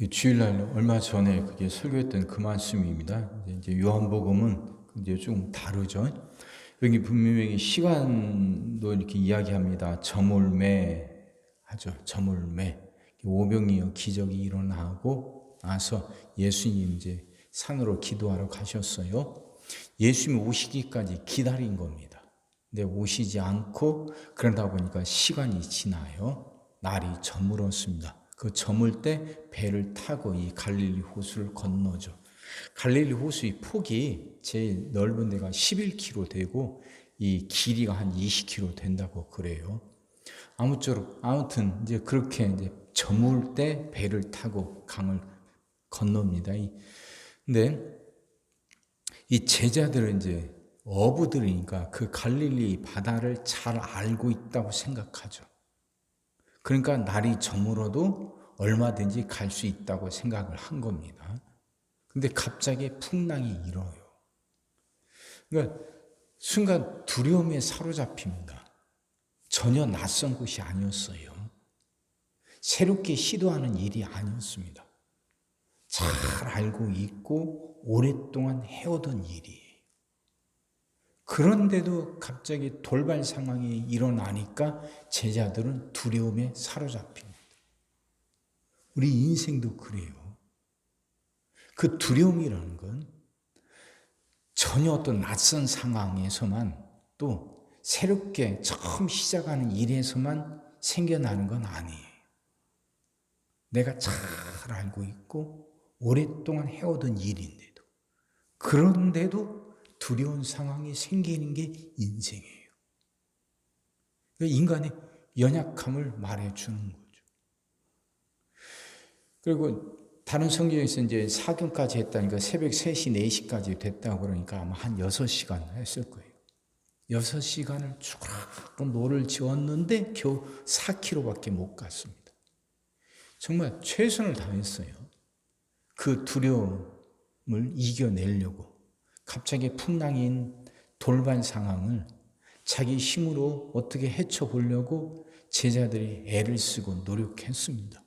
주일날 얼마 전에 그게 설교했던 그 말씀입니다. 이제 요한복음은 이제 좀 다르죠. 여기 분명히 시간도 이렇게 이야기합니다. 저물매 하죠. 저물매. 오병이어 기적이 일어나고 나서 예수님 이제 산으로 기도하러 가셨어요. 예수님 오시기까지 기다린 겁니다. 근데 오시지 않고 그러다 보니까 시간이 지나요. 날이 저물었습니다. 그 저물 때 배를 타고 이 갈릴리 호수를 건너죠. 갈릴리 호수의 폭이 제일 넓은 데가 11km 되고 이 길이가 한 20km 된다고 그래요. 아무튼 이제 그렇게 이제 저물 때 배를 타고 강을 건넙니다. 근데 이 제자들은 이제 어부들이니까 그 갈릴리 바다를 잘 알고 있다고 생각하죠. 그러니까 날이 저물어도 얼마든지 갈 수 있다고 생각을 한 겁니다. 근데 갑자기 풍랑이 일어요. 그러니까 순간 두려움에 사로잡힙니다. 전혀 낯선 곳이 아니었어요. 새롭게 시도하는 일이 아니었습니다. 잘 알고 있고 오랫동안 해오던 일이에요. 그런데도 갑자기 돌발 상황이 일어나니까 제자들은 두려움에 사로잡힙니다. 우리 인생도 그래요. 그 두려움이라는 건 전혀 어떤 낯선 상황에서만 또 새롭게 처음 시작하는 일에서만 생겨나는 건 아니에요. 내가 잘 알고 있고 오랫동안 해오던 일인데도 그런데도 두려운 상황이 생기는 게 인생이에요. 인간의 연약함을 말해주는 거죠. 그리고 다른 성경에서 이제 사경까지 했다니까 새벽 3시, 4시까지 됐다고 그러니까 아마 한 6시간 했을 거예요. 6시간을 쭉 노를 지었는데 겨우 4km밖에 못 갔습니다. 정말 최선을 다했어요. 그 두려움을 이겨내려고 갑자기 풍랑인 돌발 상황을 자기 힘으로 어떻게 헤쳐보려고 제자들이 애를 쓰고 노력했습니다.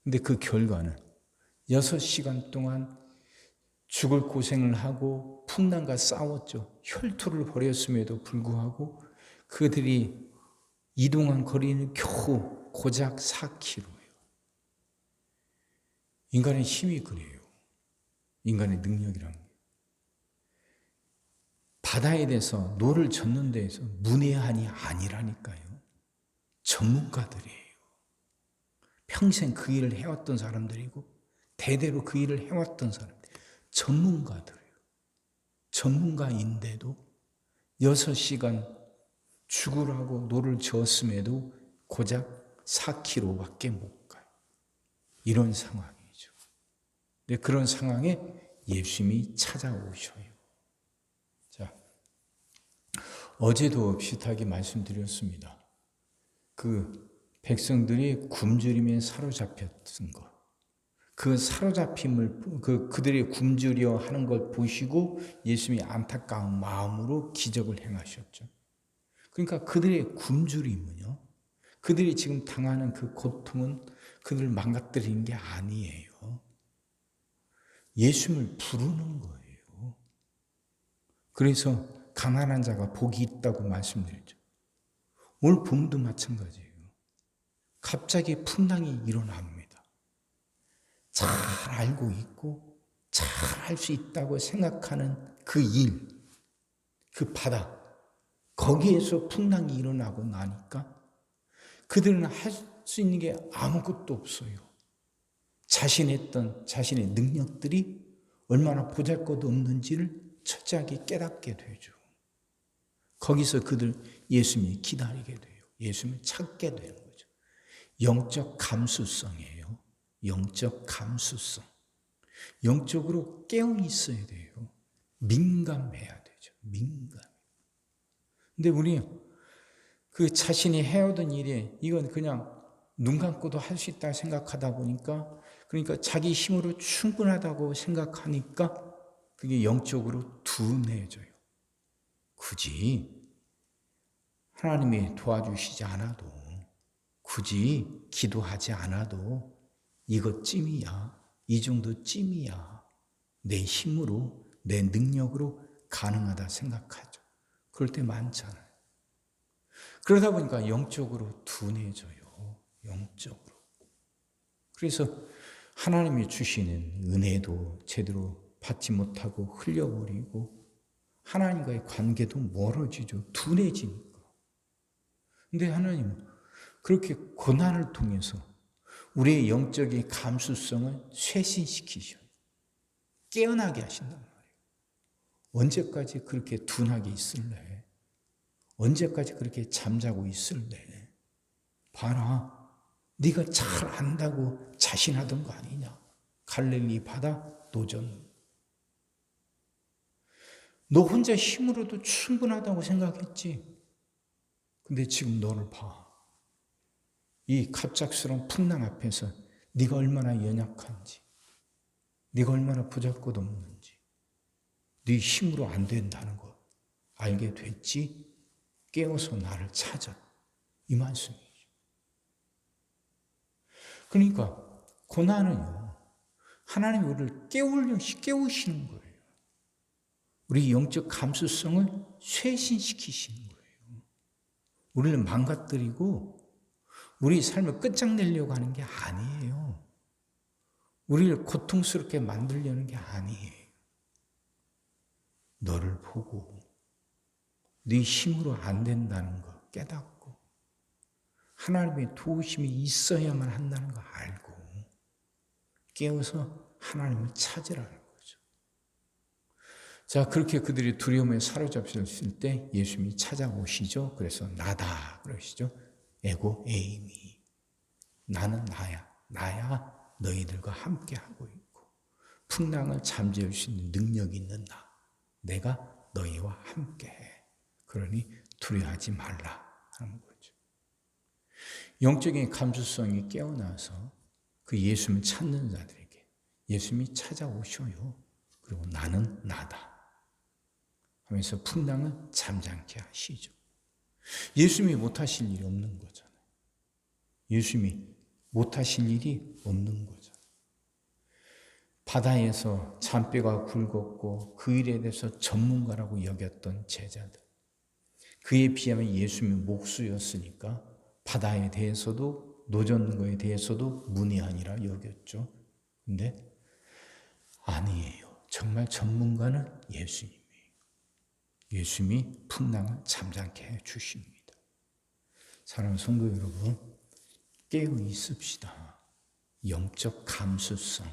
근데 그 결과는 6시간 동안 죽을 고생을 하고 풍랑과 싸웠죠. 혈투를 벌였음에도 불구하고 그들이 이동한 거리는 겨우 고작 4km예요. 인간의 힘이 그래요. 인간의 능력이란 게. 바다에 대해서 노를 젓는 데에서 문외한이 아니라니까요. 전문가들이에요. 평생 그 일을 해왔던 사람들이고 대대로 그 일을 해왔던 사람들, 전문가들이에요. 전문가인데도 6시간 죽으라고 노를 저었음에도 고작 4km밖에 못 가요. 이런 상황이죠. 근데 그런 상황에 예수님이 찾아오셔요. 자, 어제도 비슷하게 말씀드렸습니다. 그 백성들이 굶주림에 사로잡혔던 것. 그 사로잡힘을 그들이 굶주려 하는 걸 보시고 예수님이 안타까운 마음으로 기적을 행하셨죠. 그러니까 그들의 굶주림은요. 그들이 지금 당하는 그 고통은 그들을 망가뜨리는 게 아니에요. 예수님을 부르는 거예요. 그래서 가난한 자가 복이 있다고 말씀드렸죠. 오늘 본문도 마찬가지예요. 갑자기 풍랑이 일어납니다. 잘 알고 있고 잘 할 수 있다고 생각하는 그 일, 그 바다, 거기에서 풍랑이 일어나고 나니까 그들은 할 수 있는 게 아무것도 없어요. 자신의 능력들이 얼마나 보잘것없는지를 철저하게 깨닫게 되죠. 거기서 그들 예수님이 기다리게 돼요. 예수님을 찾게 되는 거죠. 영적 감수성이에요. 영적 감수성. 영적으로 깨어 있어야 돼요. 민감해야 되죠. 민감. 근데 우리 그 자신이 해오던 일에 이건 그냥 눈 감고도 할 수 있다 생각하다 보니까 그러니까 자기 힘으로 충분하다고 생각하니까 그게 영적으로 둔해져요. 굳이 하나님이 도와주시지 않아도 굳이 기도하지 않아도 이것 찜이야. 이 정도 찜이야. 내 힘으로, 내 능력으로 가능하다 생각하죠. 그럴 때 많잖아요. 그러다 보니까 영적으로 둔해져요. 영적으로. 그래서 하나님이 주시는 은혜도 제대로 받지 못하고 흘려버리고 하나님과의 관계도 멀어지죠. 둔해지니까. 근데 하나님은 그렇게 고난을 통해서 우리의 영적인 감수성을 쇄신시키셔요. 깨어나게 하신단 말이에요. 언제까지 그렇게 둔하게 있을래? 언제까지 그렇게 잠자고 있을래? 봐라. 네가 잘 안다고 자신하던 거 아니냐? 갈릴리 바다 도전. 너 혼자 힘으로도 충분하다고 생각했지? 근데 지금 너를 봐. 이 갑작스러운 풍랑 앞에서 네가 얼마나 연약한지, 네가 얼마나 보잘것없는지, 네 힘으로 안 된다는 거 알게 됐지? 깨워서 나를 찾아. 이 말씀이죠. 그러니까 고난은요, 하나님이 우리를 깨우시는 거예요. 우리 영적 감수성을 쇄신시키시는 거예요. 우리를 망가뜨리고 우리 삶을 끝장내려고 하는 게 아니에요. 우리를 고통스럽게 만들려는 게 아니에요. 너를 보고 네 힘으로 안 된다는 거 깨닫고 하나님의 도우심이 있어야만 한다는 거 알고 깨워서 하나님을 찾으라는 거죠. 자, 그렇게 그들이 두려움에 사로잡혔을 때 예수님이 찾아오시죠. 그래서 나다 그러시죠. 에고 에이미. 나는 나야 너희들과 함께 하고 있고 풍랑을 잠재울 수 있는 능력이 있는 나. 내가 너희와 함께 해. 그러니 두려워하지 말라 하는 거죠. 영적인 감수성이 깨어나서 그 예수님을 찾는 자들에게 예수님이 찾아오셔요. 그리고 나는 나다 하면서 풍랑을 잠잠케 하시죠. 예수님이 못하실 일이 없는 거잖아요. 예수님이 못하실 일이 없는 거죠. 바다에서 잔뼈가 굵었고 그 일에 대해서 전문가라고 여겼던 제자들. 그에 비하면 예수님이 목수였으니까 바다에 대해서도 노젓는 거에 대해서도 문외한이라 여겼죠. 근데 아니에요. 정말 전문가는 예수님이에요. 예수님이 풍랑을 잠잠케 해 주십니다. 사랑하는 성도 여러분, 깨어 있읍시다. 영적 감수성.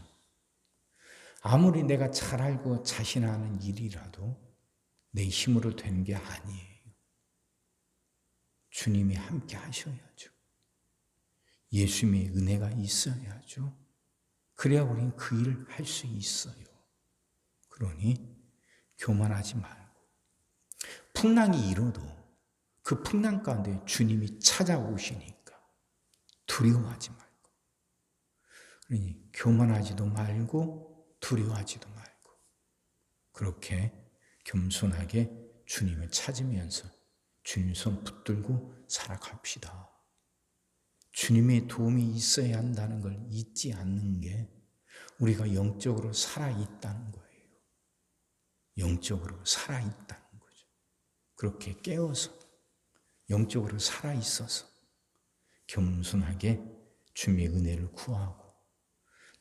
아무리 내가 잘 알고 자신하는 일이라도 내 힘으로 되는 게 아니에요. 주님이 함께 하셔야죠. 예수님의 은혜가 있어야죠. 그래야 우리는 그 일을 할 수 있어요. 그러니 교만하지 말고 풍랑이 일어도 그 풍랑 가운데 주님이 찾아오시니까 두려워하지 말고 그러니 교만하지도 말고 두려워하지도 말고 그렇게 겸손하게 주님을 찾으면서 주님 손 붙들고 살아갑시다. 주님의 도움이 있어야 한다는 걸 잊지 않는 게 우리가 영적으로 살아있다는 거예요. 영적으로 살아있다는 거죠. 그렇게 깨어서 영적으로 살아있어서 겸손하게 주님의 은혜를 구하고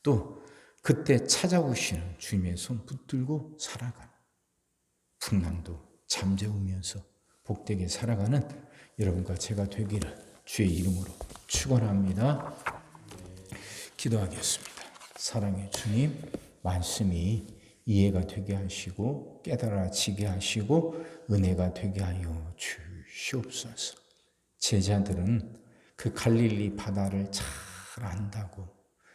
또 그때 찾아오시는 주님의 손 붙들고 살아가는 풍랑도 잠재우면서 복되게 살아가는 여러분과 제가 되기를 주의 이름으로 축원합니다. 기도하겠습니다. 사랑의 주님, 말씀이 이해가 되게 하시고 깨달아지게 하시고 은혜가 되게 하여 주시옵소서. 제자들은 그 갈릴리 바다를 잘 안다고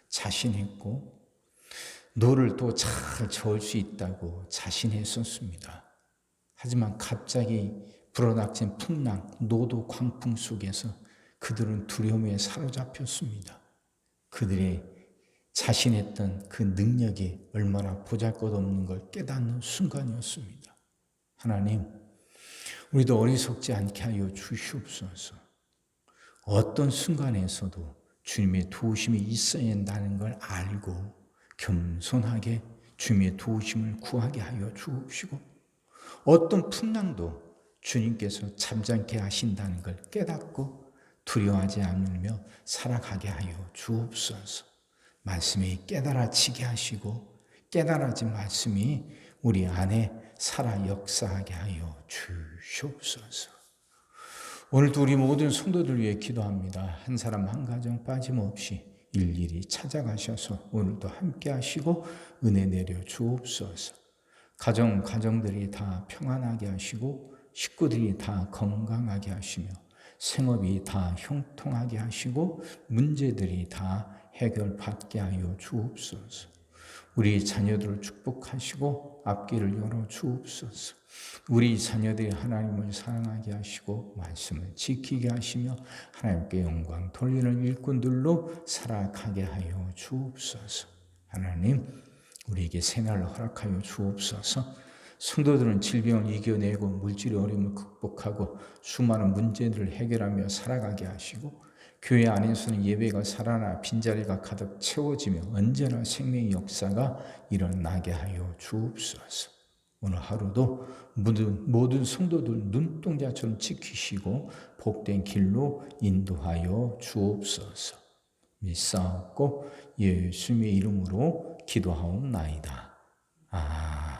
자신했고 노를 또 잘 저을 수 있다고 자신했었습니다. 하지만 갑자기 불어닥친 풍랑, 노도 광풍 속에서 그들은 두려움에 사로잡혔습니다. 그들의 자신했던 그 능력이 얼마나 보잘것없는 걸 깨닫는 순간이었습니다. 하나님, 우리도 어리석지 않게 하여 주시옵소서. 어떤 순간에서도 주님의 도우심이 있어야 한다는 걸 알고 겸손하게 주님의 도우심을 구하게 하여 주옵시고, 어떤 풍랑도 주님께서 잠잠케 하신다는 걸 깨닫고 두려워하지 않으며 살아가게 하여 주옵소서. 말씀이 깨달아지게 하시고 깨달아진 말씀이 우리 안에 살아 역사하게 하여 주시옵소서. 오늘도 우리 모든 성도들 위해 기도합니다. 한 사람 한 가정 빠짐없이 일일이 찾아가셔서 오늘도 함께 하시고 은혜 내려 주옵소서. 가정들이 다 평안하게 하시고 식구들이 다 건강하게 하시며 생업이 다 형통하게 하시고 문제들이 다 해결받게 하여 주옵소서. 우리 자녀들을 축복하시고 앞길을 열어 주옵소서. 우리 자녀들이 하나님을 사랑하게 하시고 말씀을 지키게 하시며 하나님께 영광 돌리는 일꾼들로 살아가게 하여 주옵소서. 하나님, 우리에게 새날을 허락하여 주옵소서. 성도들은 질병을 이겨내고 물질의 어려움을 극복하고 수많은 문제들을 해결하며 살아가게 하시고, 교회 안에서는 예배가 살아나 빈자리가 가득 채워지며 언제나 생명의 역사가 일어나게 하여 주옵소서. 오늘 하루도 모든 성도들 눈동자처럼 지키시고 복된 길로 인도하여 주옵소서. 믿사옵고 예수님의 이름으로 기도하옵나이다. 아멘.